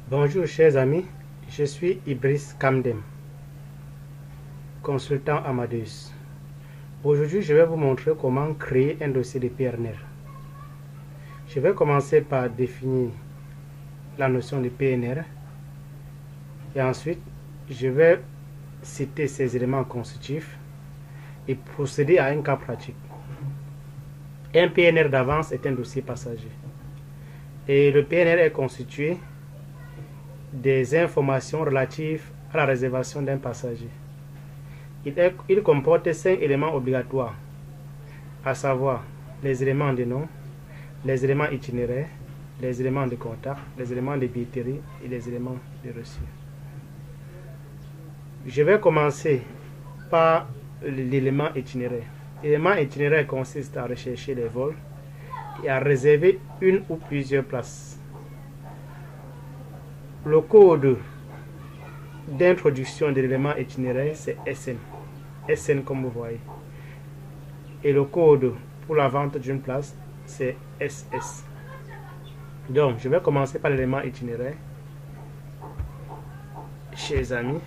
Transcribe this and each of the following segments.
Bonjour chers amis, je suis Ibris Kamdem, consultant Amadeus. Aujourd'hui, je vais vous montrer comment créer un dossier de PNR. Je vais commencer par définir la notion de PNR et ensuite, je vais citer ces éléments constitutifs et procéder à un cas pratique. Un PNR d'avance est un dossier passager et le PNR est constitué des informations relatives à la réservation d'un passager. Il comporte 5 éléments obligatoires, à savoir les éléments de nom, les éléments itinéraires, les éléments de contact, les éléments de billetterie et les éléments de reçu. Je vais commencer par l'élément itinéraire. L'élément itinéraire consiste à rechercher les vols et à réserver une ou plusieurs places. Le code d'introduction de l'élément itinéraire, c'est SN. SN comme vous voyez. Et le code pour la vente d'une place, c'est SS. Donc, je vais commencer par l'élément itinéraire. Chers amis,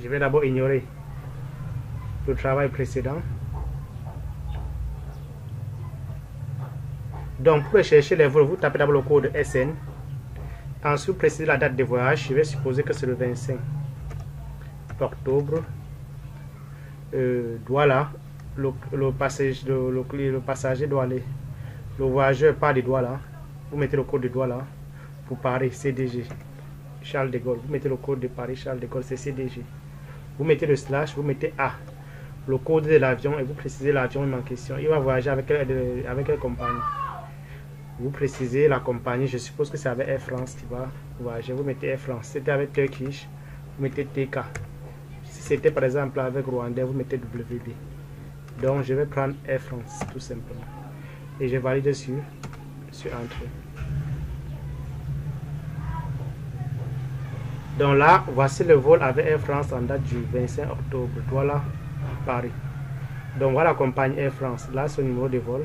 je vais d'abord ignorer le travail précédent. Donc, pour chercher les vols, vous tapez d'abord le code SN. Ensuite, vous précisez la date de voyage. Je vais supposer que c'est le 25 octobre. Douala. Le passager doit aller. Le voyageur part de Douala. Vous mettez le code de Douala pour Paris, CDG. Charles de Gaulle. Vous mettez le code de Paris, Charles de Gaulle, c'est CDG. Vous mettez le slash, vous mettez A. Le code de l'avion et vous précisez l'avion en question. Il va voyager avec quelle compagnie. Vous précisez la compagnie, je suppose que c'est avec Air France qui va voyager. Vous mettez Air France. C'était avec Turkish, vous mettez TK. Si c'était par exemple avec Rwanda, vous mettez WB. Donc je vais prendre Air France tout simplement. Et je valide sur Entrée. Donc là, voici le vol avec Air France en date du 25 octobre. Voilà Paris. Donc voilà la compagnie Air France. Là, c'est le numéro de vol.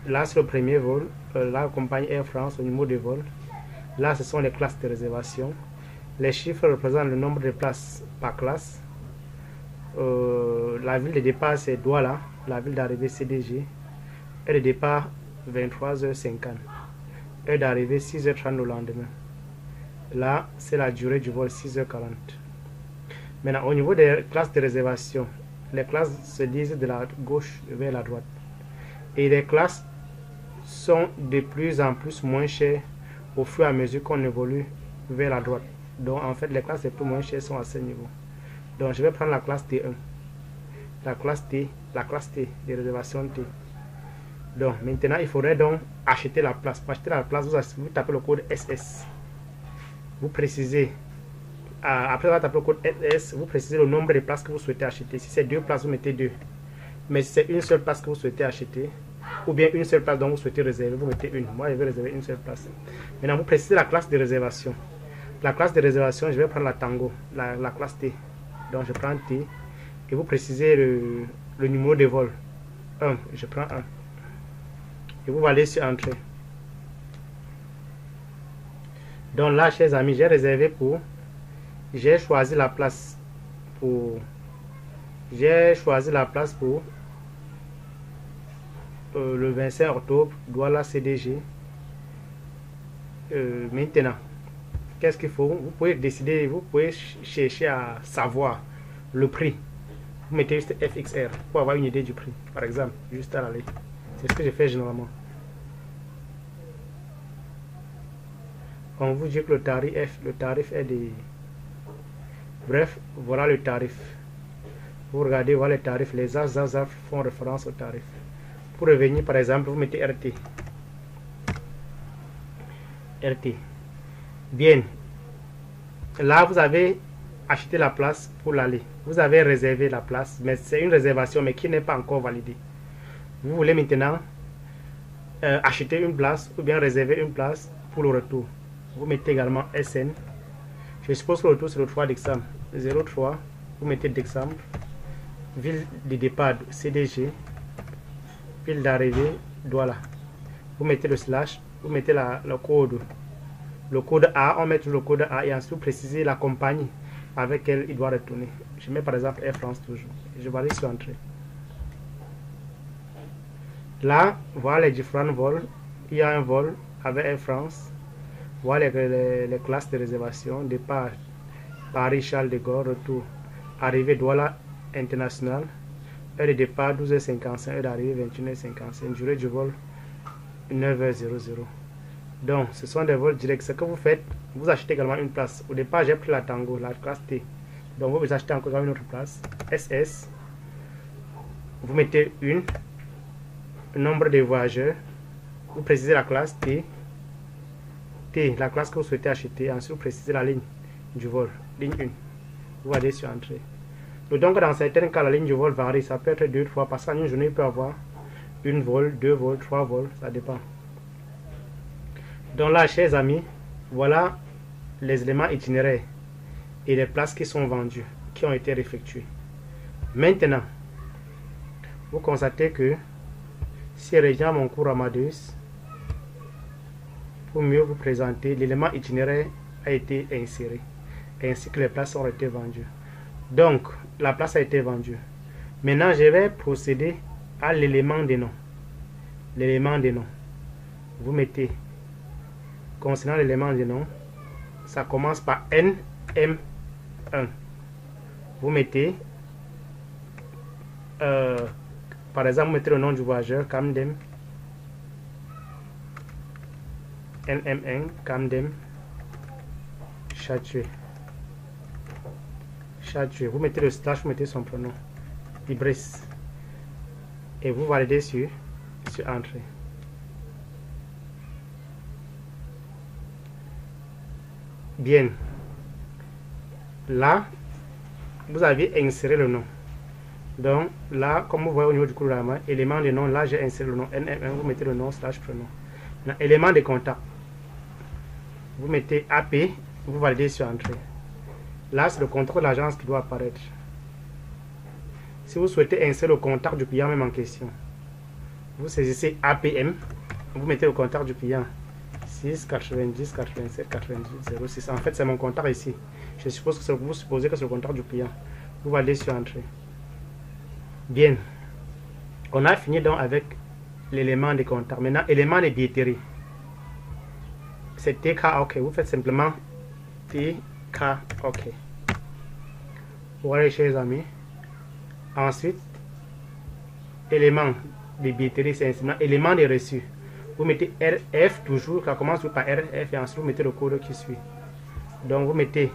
Là, c'est le premier vol. Là, la compagnie Air France, le numéro de vol. Là, ce sont les classes de réservation. Les chiffres représentent le nombre de places par classe. La ville de départ, c'est Douala. La ville d'arrivée, CDG. Heure de départ, 23h50. Heure d'arrivée, 6h30 le lendemain. Là, c'est la durée du vol, 6h40. Maintenant, au niveau des classes de réservation, les classes se disent de la gauche vers la droite. Et les classes sont de plus en plus moins chères au fur et à mesure qu'on évolue vers la droite. Donc, en fait, les classes les plus moins chères sont à ce niveau. Donc, je vais prendre la classe T1. La classe T, de réservation T. Donc, maintenant, il faudrait donc acheter la place. Pour acheter la place, vous tapez le code SS. Vous précisez, après avoir tapé le code SS, vous précisez le nombre de places que vous souhaitez acheter. Si c'est 2 places, vous mettez 2. Mais si c'est une seule place que vous souhaitez acheter, ou bien une seule place dont vous souhaitez réserver, vous mettez une. Moi, je vais réserver une seule place. Maintenant, vous précisez la classe de réservation. La classe de réservation, je vais prendre la Tango, la classe T. Donc, je prends T. Et vous précisez le numéro de vol. 1. Je prends 1. Et vous allez sur Entrée. Donc là, chers amis, j'ai choisi la place pour le 25 octobre, Douala CDG. Maintenant, qu'est-ce qu'il faut? Vous pouvez décider, vous pouvez chercher à savoir le prix. Vous mettez juste FXR pour avoir une idée du prix, par exemple, juste à l'aller. C'est ce que je fais généralement. On vous dit que le tarif est de... Bref, voilà le tarif. Vous regardez, voilà les tarifs. Les AZAZ font référence au tarif. Pour revenir, par exemple, vous mettez RT. RT. Bien. Là, vous avez acheté la place pour l'aller. Vous avez réservé la place, mais c'est une réservation, mais qui n'est pas encore validée. Vous voulez maintenant acheter une place ou bien réserver une place pour le retour. Vous mettez également SN. Je suppose que le retour c'est le 3 décembre. 03. Vous mettez décembre. Ville de départ CDG. Ville d'arrivée Douala. Vous mettez le slash vous mettez le code. Le code A, on met toujours le code A et ensuite vous précisez la compagnie avec laquelle il doit retourner. Je mets par exemple Air France toujours. Je vais aller sur Entrée. Là, voilà les différents vols. Il y a un vol avec Air France. Voilà les classes de réservation. Départ Paris-Charles de Gaulle, retour. Arrivée Douala International. Heure de départ 12h55, heure d'arrivée 21h55. Durée du vol 9h00. Donc, ce sont des vols directs. Ce que vous faites, vous achetez également une place. Au départ, j'ai pris la Tango, la classe T. Donc, vous achetez encore une autre place. SS. Vous mettez nombre de voyageurs. Vous précisez la classe T. T, la classe que vous souhaitez acheter. Ensuite, vous précisez la ligne du vol. Ligne 1. Vous allez sur Entrée. Donc, dans certains cas, la ligne du vol varie. Ça peut être 2 fois. Parce qu'en une journée, il peut avoir une vol, 2 vols, 3 vols. Ça dépend. Donc là, chers amis, voilà les éléments itinéraires et les places qui sont vendues, qui ont été effectuées. Maintenant, vous constatez que si rejoint mon cours Amadeus, pour mieux vous présenter, l'élément itinéraire a été inséré, ainsi que les places ont été vendues. Donc, la place a été vendue. Maintenant, je vais procéder à l'élément des noms. L'élément des noms. Vous mettez, concernant l'élément des noms, ça commence par NM1. Vous mettez, par exemple, vous mettez le nom du voyageur, Camden. NM1, Camden, Château. Vous mettez le slash, vous mettez son prénom, Ibris, et vous validez sur Entrée. Bien, là vous avez inséré le nom. Donc là, comme vous voyez au niveau du cours élément de nom, là j'ai inséré le nom NM1, vous mettez le nom slash prénom. Maintenant, élément de contact, vous mettez AP, vous validez sur Entrée. Là, c'est le contact de l'agence qui doit apparaître. Si vous souhaitez insérer le contact du client même en question, vous saisissez APM, vous mettez le contact du client 6 90 87 98 06. En fait, c'est mon contact ici. Je suppose que vous supposez que c'est le contact du client. Vous validez sur Entrée. Bien. On a fini donc avec l'élément de contact. Maintenant, élément de billetterie. C'est TK OK. Vous faites simplement TK OK. Voilà, chers amis. Ensuite, élément de billetterie, c'est simplement élément de reçu. Vous mettez RF toujours, ça commence par RF et ensuite vous mettez le code qui suit. Donc vous mettez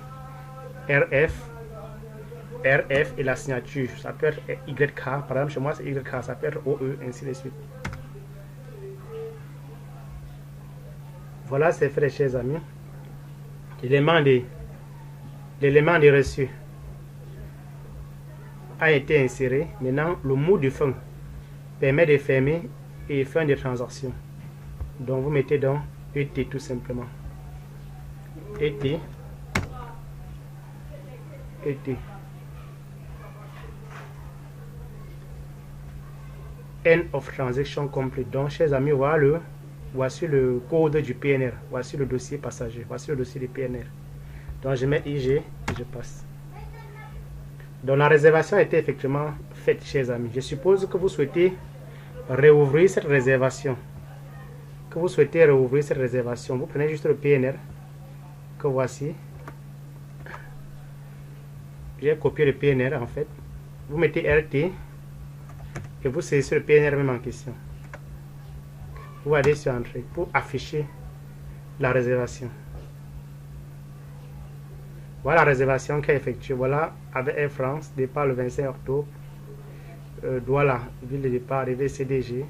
RF et la signature. Ça peut être YK, par exemple chez moi c'est YK, ça peut être OE, ainsi de suite. Voilà, c'est fait, chers amis. L'élément de reçu a été inséré. Maintenant, le mot de fin permet de fermer et fin de transaction. Donc, vous mettez dans ET tout simplement. ET. End of transaction complete. Donc, chers amis, voici le code du PNR. Voici le dossier passager. Voici le dossier du PNR. Donc, je mets IG et je passe. Donc, la réservation a été effectivement faite, chers amis. Je suppose que vous souhaitez réouvrir cette réservation. Vous prenez juste le PNR que voici. J'ai copié le PNR en fait. Vous mettez RT et vous saisissez le PNR même en question. Vous allez sur Entrée pour afficher la réservation. Voilà la réservation qui est effectuée. Voilà, avec Air France, départ le 25 octobre. Douala, ville de départ, arrivée CDG.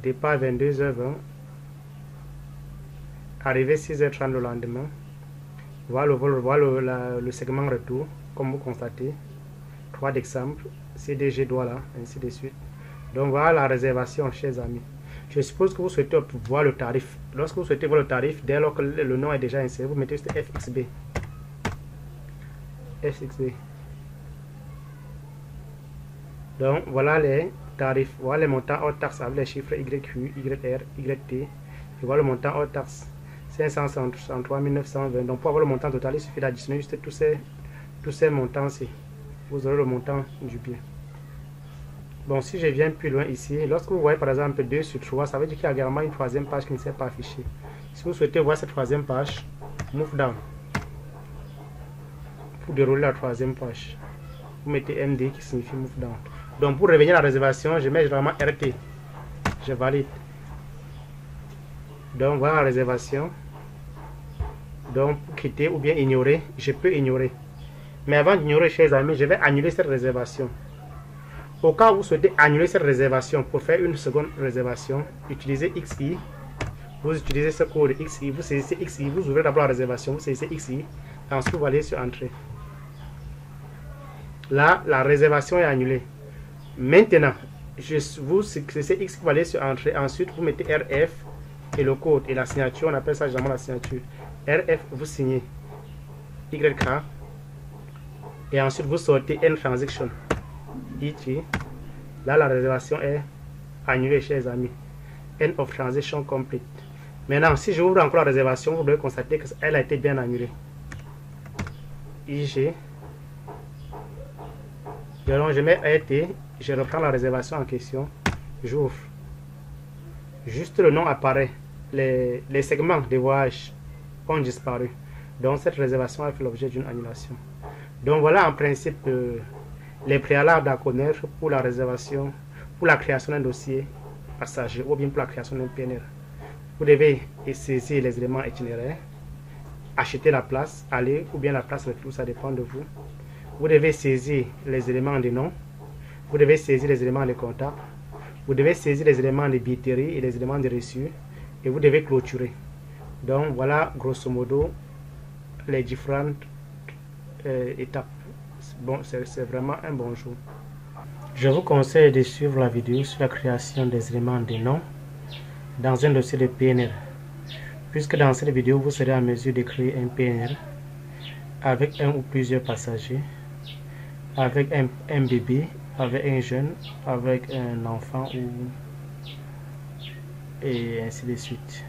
Départ 22h20. Arrivée 6h30 le lendemain. Voilà le segment retour, comme vous constatez. 3 décembre, CDG Douala, ainsi de suite. Donc voilà la réservation, chers amis. Je suppose que vous souhaitez voir le tarif. Lorsque vous souhaitez voir le tarif, dès lors que le nom est déjà inséré, vous mettez juste FXB. Donc voilà tarif. Voilà les montants hors taxe avec les chiffres YQ, YR, YT. Et voilà le montant hors taxe. 563 920. Donc pour avoir le montant total, il suffit d'additionner juste tous ces montants-ci. Vous aurez le montant du bien. Bon, si je viens plus loin ici, lorsque vous voyez par exemple 2 sur 3, ça veut dire qu'il y a également une troisième page qui ne s'est pas affichée. Si vous souhaitez voir cette troisième page, move down. Pour dérouler la troisième page, vous mettez MD qui signifie move down. Donc pour revenir à la réservation, je mets généralement RT. Je valide. Donc voilà la réservation. Donc pour quitter ou bien ignorer, je peux ignorer. Mais avant d'ignorer, chers amis, je vais annuler cette réservation. Au cas où vous souhaitez annuler cette réservation pour faire une seconde réservation, utilisez XI. Vous utilisez ce code XI, vous saisissez XI, vous ouvrez d'abord la réservation, vous saisissez XI, et ensuite vous allez sur Entrée. Là, la réservation est annulée. Maintenant, vous saisissez XI, vous allez sur Entrée, ensuite vous mettez RF et le code et la signature, on appelle ça généralement la signature. RF, vous signez YK, et ensuite vous sortez End Transaction. IT. Là, la réservation est annulée, chers amis. End of transaction complete. Maintenant, si je ouvre encore la réservation, vous devez constater qu'elle a été bien annulée. IG. Donc, je mets RT, je reprends la réservation en question. J'ouvre. Juste le nom apparaît. Les segments de voyage ont disparu. Donc, cette réservation a fait l'objet d'une annulation. Donc, voilà en principe les préalables à connaître pour la réservation, pour la création d'un dossier passager ou bien pour la création d'un PNR. Vous devez saisir les éléments itinéraires, acheter la place, aller ou bien la place retour, ça dépend de vous. Vous devez saisir les éléments de nom, vous devez saisir les éléments de contact, vous devez saisir les éléments de billetterie et les éléments de reçu et vous devez clôturer. Donc voilà grosso modo les différentes étapes. Bon, c'est vraiment un bon jour. Je vous conseille de suivre la vidéo sur la création des éléments de nom dans un dossier de PNR, puisque dans cette vidéo vous serez en mesure de créer un PNR avec un ou plusieurs passagers, avec un bébé, avec un jeune, avec un enfant et ainsi de suite.